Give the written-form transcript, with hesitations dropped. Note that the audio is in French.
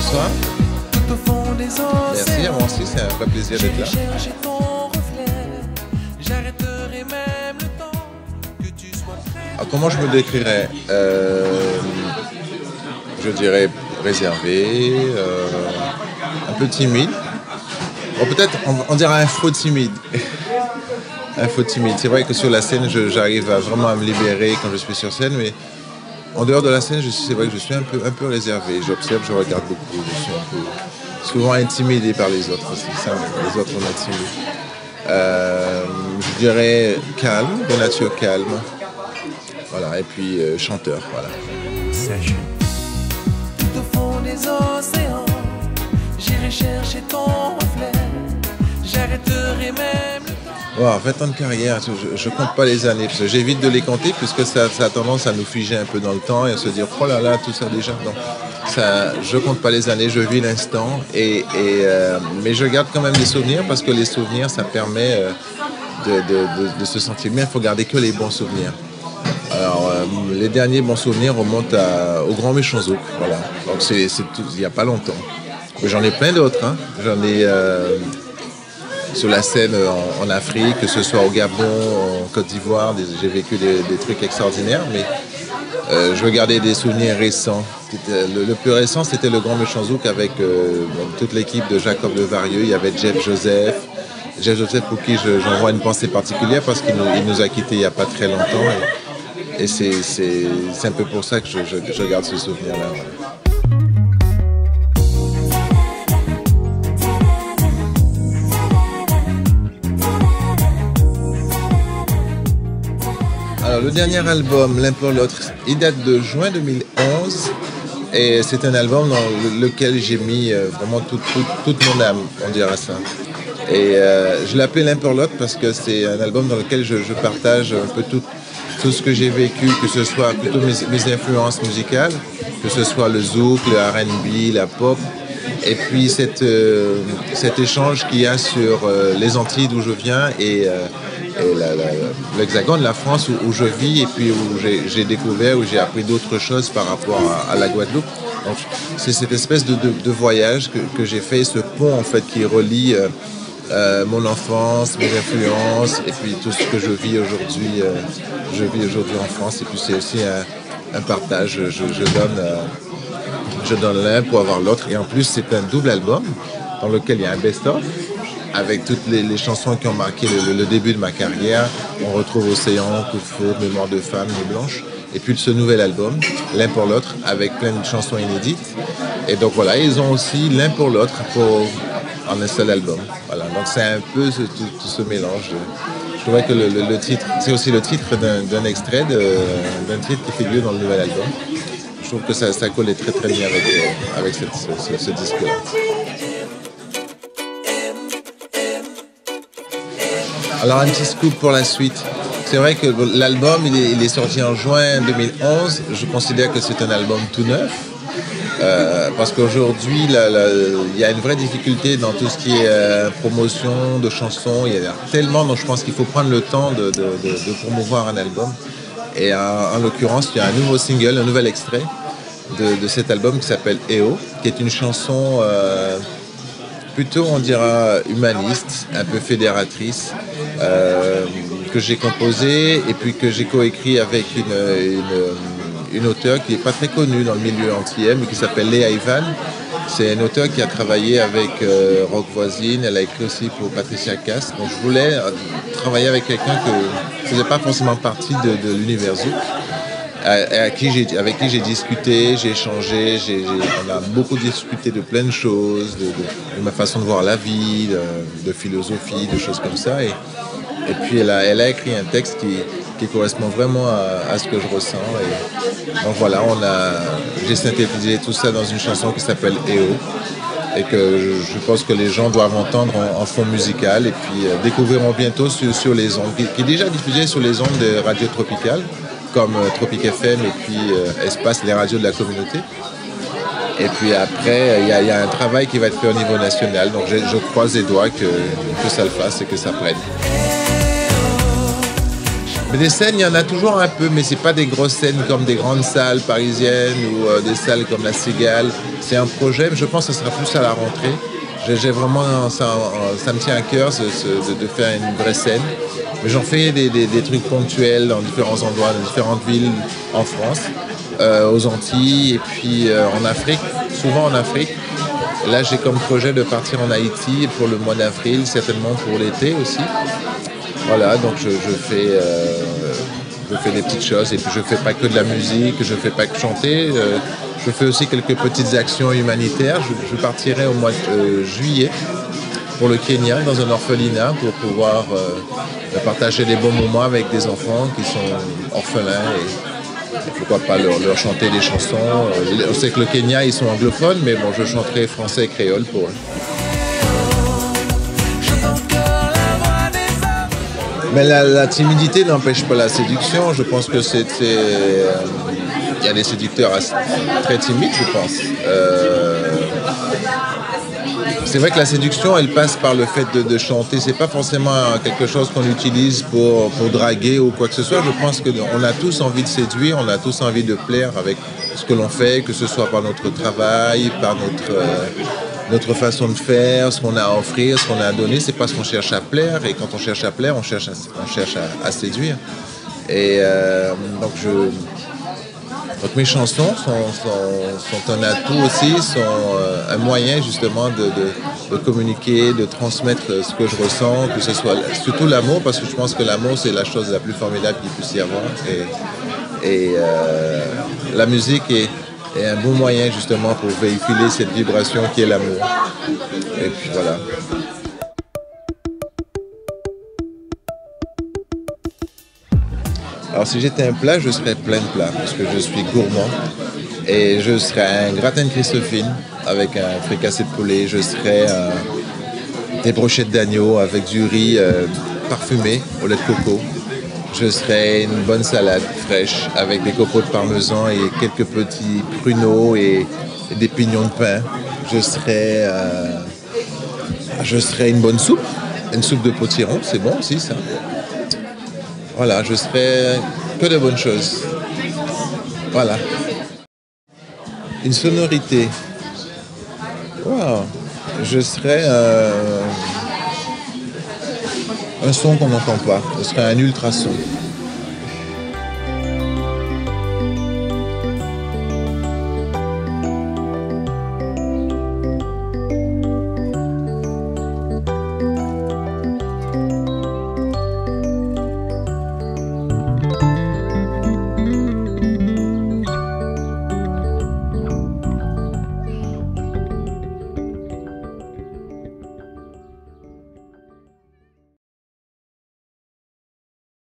bonsoir. Merci, à moi aussi, c'est un vrai plaisir d'être là. Alors, comment je me décrirais? Je dirais réservé, un peu timide. Bon, peut-être on dirait un faux timide. Un faux timide. C'est vrai que sur la scène, j'arrive vraiment à me libérer quand je suis sur scène, mais en dehors de la scène, c'est vrai que je suis un peu réservé. J'observe, je regarde beaucoup. Je suis un peu souvent intimidé par les autres aussi. Ça, les autres m'intimident. Je dirais calme, de nature calme. Voilà, et puis chanteur, voilà. Session. Tout au fond des océans, j'irai chercher ton reflet. J'arrêterai même le temps. Wow, 20 ans de carrière, je compte pas les années, parce que j'évite de les compter, puisque ça a tendance à nous figer un peu dans le temps et à se dire, oh là là, tout ça déjà. Donc, ça, je compte pas les années, je vis l'instant, mais je garde quand même des souvenirs, parce que les souvenirs, ça permet de se sentir bien. Il faut garder que les bons souvenirs. Alors, les derniers bons souvenirs remontent au Grand Méchant Zouk, voilà. Donc, c'est il n'y a pas longtemps. Mais j'en ai plein d'autres, hein. J'en ai sur la scène en Afrique, que ce soit au Gabon, en Côte d'Ivoire, j'ai vécu des trucs extraordinaires, mais je veux garder des souvenirs récents. Le plus récent, c'était le Grand Méchant Zouk avec toute l'équipe de Jacob Le Varieux. Il y avait Jeff Joseph pour qui j'envoie une pensée particulière parce qu'il nous a quittés il n'y a pas très longtemps. Et c'est un peu pour ça que je garde ce souvenir-là. Voilà. Alors, le dernier album, L'un pour l'autre, il date de juin 2011 et c'est un album dans lequel j'ai mis vraiment toute mon âme, on dirait ça. Et je l'appelle L'un pour l'autre parce que c'est un album dans lequel je partage un peu tout ce que j'ai vécu, que ce soit plutôt mes influences musicales, que ce soit le zouk, le R&B, la pop, et puis cet échange qu'il y a sur les Antilles d'où je viens et l'Hexagone, la France où je vis et puis où j'ai découvert, où j'ai appris d'autres choses par rapport à la Guadeloupe. Donc c'est cette espèce de voyage que j'ai fait, ce pont en fait qui relie mon enfance, mes influences et puis tout ce que je vis aujourd'hui en France. Et puis c'est aussi un partage, je donne l'un pour avoir l'autre. Et en plus c'est un double album dans lequel il y a un best-of avec toutes les chansons qui ont marqué le début de ma carrière. On retrouve Océan, Coup de foudre, Mémoire de femme, Nuit blanche. Et puis ce nouvel album, L'un pour l'autre, avec plein de chansons inédites. Et donc voilà, ils ont aussi L'un pour l'autre en un seul album. Voilà, donc c'est un peu tout ce mélange. Je trouvais que le titre, c'est aussi le titre d'un extrait, d'un titre qui figure dans le nouvel album. Je trouve que ça collait très très bien avec ce disque-là. Alors un petit scoop pour la suite. C'est vrai que l'album il est sorti en juin 2011. Je considère que c'est un album tout neuf. Parce qu'aujourd'hui, il y a une vraie difficulté dans tout ce qui est promotion de chansons. Il y a tellement, donc je pense qu'il faut prendre le temps de promouvoir un album. Et en l'occurrence, il y a un nouveau single, un nouvel extrait de cet album qui s'appelle EO, qui est une chanson plutôt, on dira, humaniste, un peu fédératrice, que j'ai composée et puis que j'ai coécrit avec une auteure qui n'est pas très connue dans le milieu antillais, mais qui s'appelle Léa Ivan. C'est une auteure qui a travaillé avec Rock Voisine, elle a écrit aussi pour Patricia Cass. Donc je voulais travailler avec quelqu'un qui ne faisait pas forcément partie de l'univers zouk, avec qui j'ai discuté, j'ai échangé, on a beaucoup discuté de plein de choses, de ma façon de voir la vie, de philosophie, de choses comme ça. Et puis elle a écrit un texte qui correspond vraiment à ce que je ressens. Et donc voilà, j'ai synthétisé tout ça dans une chanson qui s'appelle EO et que je pense que les gens doivent entendre en fond musical et puis découvriront bientôt sur les ondes, qui est déjà diffusé sur les ondes de Radio Tropicale, comme Tropic FM et puis Espace, les radios de la communauté. Et puis après, il y a un travail qui va être fait au niveau national. Donc je croise les doigts que ça le fasse et que ça prenne. Mais des scènes, il y en a toujours un peu, mais c'est pas des grosses scènes comme des grandes salles parisiennes ou des salles comme la Cigale. C'est un projet, mais je pense que ce sera plus à la rentrée. J'ai vraiment, ça me tient à cœur de faire une vraie scène. Mais j'en fais des trucs ponctuels dans différents endroits, dans différentes villes en France, aux Antilles et puis en Afrique, souvent en Afrique. Là, j'ai comme projet de partir en Haïti pour le mois d'avril, certainement pour l'été aussi. Voilà, donc je fais des petites choses et puis je fais pas que de la musique, je fais pas que chanter. Je fais aussi quelques petites actions humanitaires. Je partirai au mois de juillet pour le Kenya dans un orphelinat pour pouvoir partager des bons moments avec des enfants qui sont orphelins et pourquoi pas leur chanter des chansons. On sait que le Kenya, ils sont anglophones, mais bon, je chanterai français et créole pour eux. Mais la timidité n'empêche pas la séduction. Je pense que il y a des séducteurs très timides, je pense. C'est vrai que la séduction, elle passe par le fait de chanter. C'est pas forcément quelque chose qu'on utilise pour draguer ou quoi que ce soit. Je pense qu'on a tous envie de séduire, on a tous envie de plaire avec ce que l'on fait, que ce soit par notre travail, par notre façon de faire, ce qu'on a à offrir, ce qu'on a à donner. C'est parce qu'on cherche à plaire. Et quand on cherche à plaire, on cherche à séduire. Et donc mes chansons sont un atout aussi, sont un moyen justement de communiquer, de transmettre ce que je ressens, que ce soit surtout l'amour, parce que je pense que l'amour c'est la chose la plus formidable qu'il puisse y avoir. Et la musique est un bon moyen justement pour véhiculer cette vibration qui est l'amour. Et puis voilà. Alors si j'étais un plat, je serais plein de plats parce que je suis gourmand et je serais un gratin de Christophine avec un fricassé de poulet, je serais des brochettes d'agneau avec du riz parfumé au lait de coco, je serais une bonne salade fraîche avec des copeaux de parmesan et quelques petits pruneaux et des pignons de pain, je serais une bonne soupe de potiron, c'est bon aussi ça. Voilà, je serais que de bonnes choses. Voilà. Une sonorité. Wow. Je serais un son qu'on n'entend pas. Ce serait un ultrason.